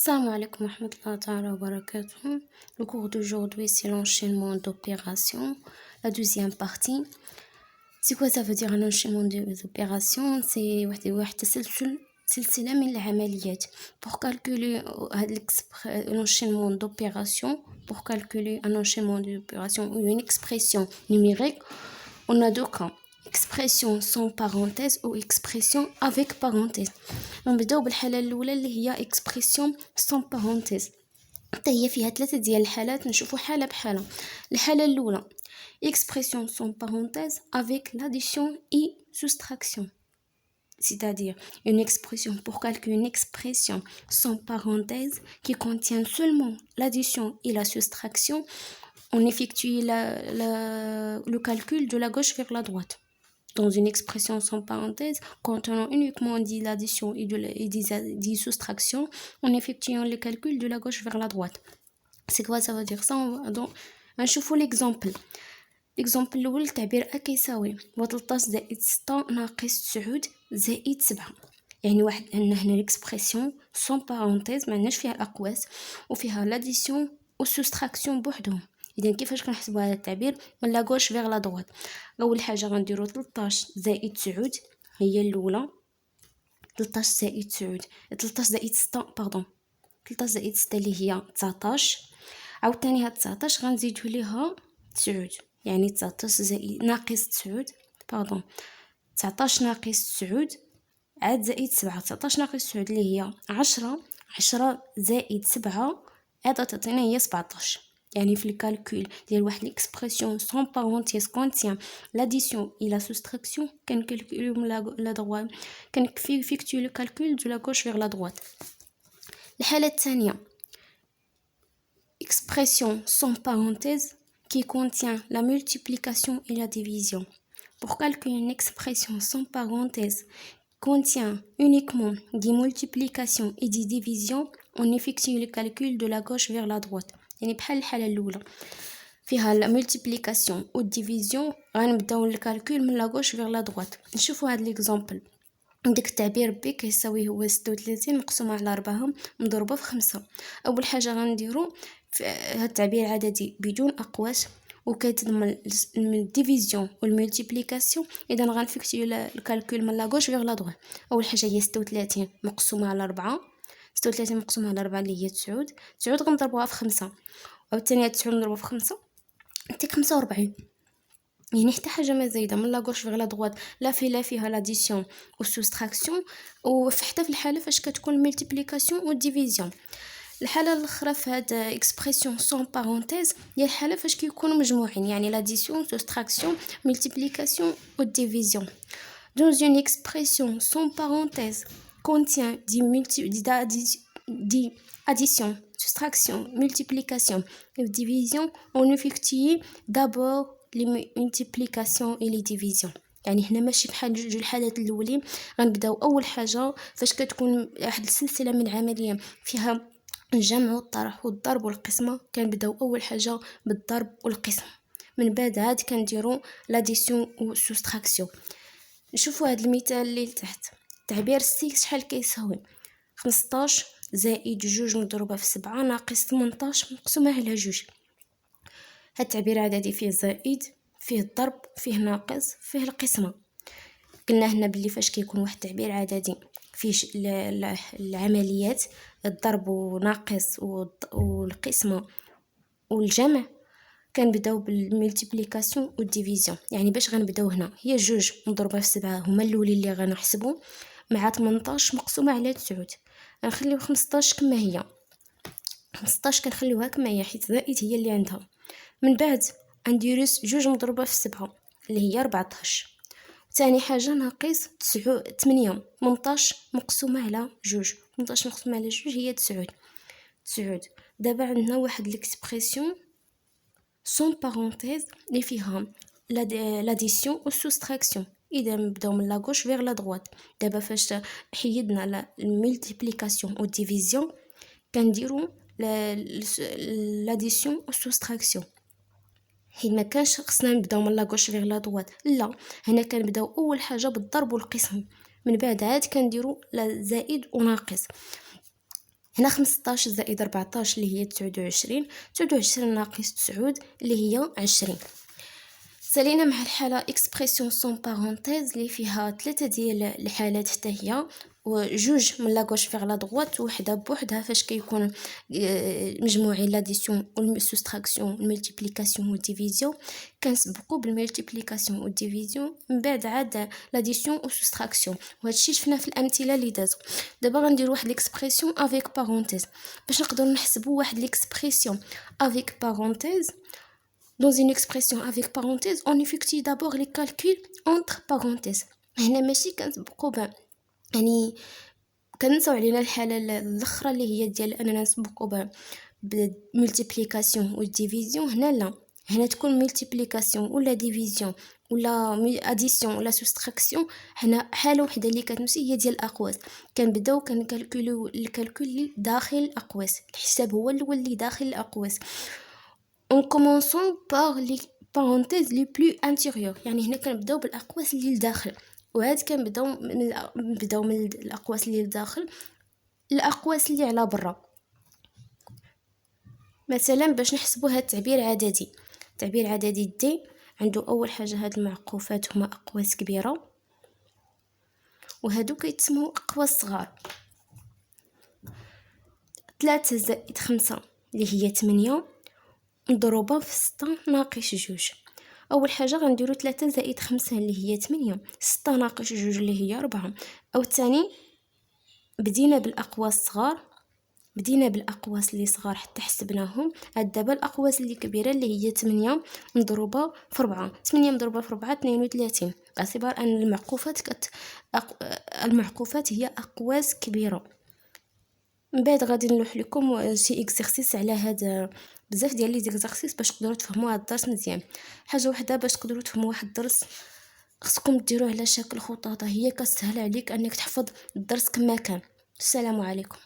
Salam alaikum wa rahmatullahi ta'ala wa barakatuh. Le cours d'aujourd'hui, c'est l'enchaînement d'opérations. La deuxième partie. C'est quoi ça veut dire un enchaînement d'opérations? C'est سلسلة من العمليات. Pour calculer l'enchaînement d'opérations, pour calculer un enchaînement d'opérations ou une expression numérique, on a deux cas. Expression sans parenthèse ou expression avec parenthèse. نبداو بالحالة الأولى اللي هي expression sans parenthèse. حتى هي فيها 3 ديال الحالات، نشوفوا حالة بحالة. الحالة الأولى expression sans parenthèse avec l'addition et soustraction. C'est-à-dire une expression, pour calculer une expression sans parenthèse qui contient seulement l'addition et la soustraction, on effectue le calcul de la gauche vers la droite. Dans une expression sans parenthèse, contenant uniquement l'addition et des soustractions, on effectue le calcul de la gauche vers la droite. C'est quoi ça veut dire ça? Donc, نشوفوا l'exemple. l'exemple الأول تعبير أ كيساوي 13 زائد 6 ناقص 9 زائد 7. يعني واحد عندنا هنا l'expression sans parenthèse ما عندناش فيها الأقواس وفيها l'addition والسوستراكسيون بوحدهم. إذا كيفاش كنحسبوا هذا التعبير من لا غوش فيغ لا دوات؟ أول حاجة غنديرو 13 زائد 9 هي الأولى. 13 زائد 9 13 زائد 6 باردون 13 زائد 6 اللي هي 19. عاوتاني هاد 19 غنزيدو ليها 9 يعني 19 زائد ناقص 9 باردون 19 ناقص 9 عاد زائد 7. 19 ناقص 9 اللي هي 10 زائد 7 عاد تعطينا هي 17. يعني في الكالكول ديال واحد l'expression sans parenthèse contient l'addition et la soustraction كنكالكوليو من لا droite كنفيكتو لو calcul de la gauche vers la droite. الحالة الثانية expression sans parenthèse qui contient la multiplication et la division. Pour calculer une expression sans parenthèse contient uniquement des multiplications et des divisions, on effectue le calcul de la gauche vers la droite. يعني بحال الحالة الأولى فيها la multiplication ou division غنبداو الكالكول من la gauche vers la droite. نشوفوا هاد l'exemple. عندك التعبير بي كيساوي هو 36 مقسومة على 4 مضروبة في 5. أول حاجة غنديرو هاد التعبير عددي بدون أقواس وكيتضمن الديفيزيون والملتيبليكاسيون. اذا غنفيكتيو الكالكول من لا غوش فيغ لا دوات. اول حاجه هي 36 مقسومه على 4. 36 مقسومه على 4 اللي هي 9 غنضربوها في 5 وثاني 9 نضربوها في 5 عطيك 45. يعني حتى حاجه ما زايده من لا غوش فيغ لا دوات لا فيها لاديسيون والسوستراكسيون وحتى في الحاله فاش كتكون الملتيبليكاسيون والديفيزيون. الحالة الأخرى في هاد expression sans parenthèse هي الحالة فاش كيكونوا مجموعين يعني l'addition, soustraction, multiplication ou division. Dans une expression sans parenthèse contient des addition, soustraction, multiplication et division, on effectue d'abord les multiplications et les divisions. يعني هنا ماشي بحال جوج الحالات الاولين. غنبداو اول حاجه فاش كتكون واحد السلسله من عمليه فيها الجمع والطرح والضرب والقسمة كنبداو اول حاجه بالضرب والقسم. من بعد عاد كنديروا لاديسيون والسوستراكسيون. نشوفوا هذا المثال اللي تحت. تعبير سي شحال كيساوي 15 زائد 2 مضروبه في 7 ناقص 18 مقسومه على 2. هاد التعبير عددي فيه زائد فيه الضرب فيه ناقص فيه القسمه. قلنا هنا بلي فاش كيكون واحد التعبير عددي فيه العمليات الضرب وناقص والقسمه والجمع كنبداو بالملتيبليكاسيون والديفيزيون. يعني باش غنبداو هنا هي 2 مضروبه في 7 هما الاولين اللي غنحسبوا مع 18 مقسومه على 9 غنخليو 15 كما هي. 15 كنخليوها كما هي حيت زائد هي اللي عندها. من بعد غنديرو 2 مضروبه في 7 اللي هي 14. ثاني حاجه ناقص 8 18 مقسومه على 2 18 مقسومه على 2 هي 9. دابا عندنا واحد ليكسبرسيون سون بارونتيز اللي فيها لاديسيون والسوستراكسيون. اذا نبداو من لا غوش فيغ لا دوات. دابا فاش حيدنا الملتيبليكاسيون والديفيزيون كنديروا لاديسيون والسوستراكسيون. حيت ما كانش خصنا نبداو من لا غوش فيغ لا دوات، لا هنا كنبداو اول حاجه بالضرب والقسم. من بعد عاد كنديروا زائد وناقص. هنا 15 زائد 14 اللي هي 29، 29 ناقص 9 اللي هي 20. سالينا مع الحالة اكسبرسيون سون بارونتيز اللي فيها 3 ديال الحالات حتى هي، وجوج من لاغوش فيغ لا دغوات وحده بوحدها فاش كيكون مجموعين لاديسيون والسوستراكسيون والملتيبليكاسيون والديفيزيون كنسبقوا بالملتيبليكاسيون والديفيزيون من بعد عاد لاديسيون والسوستراكسيون، وهادشي شفنا في الامثله اللي دازو. دابا غندير واحد ليكسبرسيون افيك بارونتيز باش نقدروا نحسبوا واحد ليكسبرسيون افيك بارونتيز. Dans une expression avec parenthèse, on effectue d'abord les calculs entre parenthèses. هنا ماشي كنسبقوا يعني كنساو علينا الحاله الاخرى اللي هي ديال اننا نسبقوا بالملتيبليكاسيون والديفيزيون. هنا لا، هنا تكون ملتيبليكاسيون ولا ديفيزيون ولا اديسيون ولا سوستراكسيون، هنا حاله وحده اللي كتمشي هي ديال الاقواس. كنبداو كنكالكوليو الكالكول اللي داخل الاقواس، الحساب هو الاول اللي داخل الاقواس en commençant par les parenthèses les plus intérieures. يعني هنا كنبداو بالاقواس اللي لداخل، وعاد كنبداو من الاقواس اللي لداخل الاقواس اللي على برا. مثلا باش نحسبوا هذا التعبير عددي، تعبير عددي دي عنده اول حاجه هاد المعقوفات هما اقواس كبيره وهادو كيتسموا اقواس صغار. 3 زائد 5 اللي هي 8 مضروبة في 6 ناقص 2. أول حاجة غنديرو 3 زائد 5 اللي هي 8، 6 ناقص 2 اللي هي 4. أو تاني بدينا بالأقواس الصغار، بدينا بالأقواس اللي صغار حتى حسبناهم. عاد دابا الأقواس اللي كبيرة اللي هي 8 مضروبة في 4، 8 مضروبة في 4 32، باعتبار أن المعقوفات هي أقواس كبيرة. من بعد غادي نلوح لكم شي اكزرسيس على هذا، بزاف ديال لي زيكزارسيس باش تقدروا تفهموا هذا الدرس مزيان. حاجه وحده باش تقدروا تفهموا واحد الدرس خصكم ديروه على شكل خطاطه، هي كتسهل عليك انك تحفظ الدرس كما كان. السلام عليكم.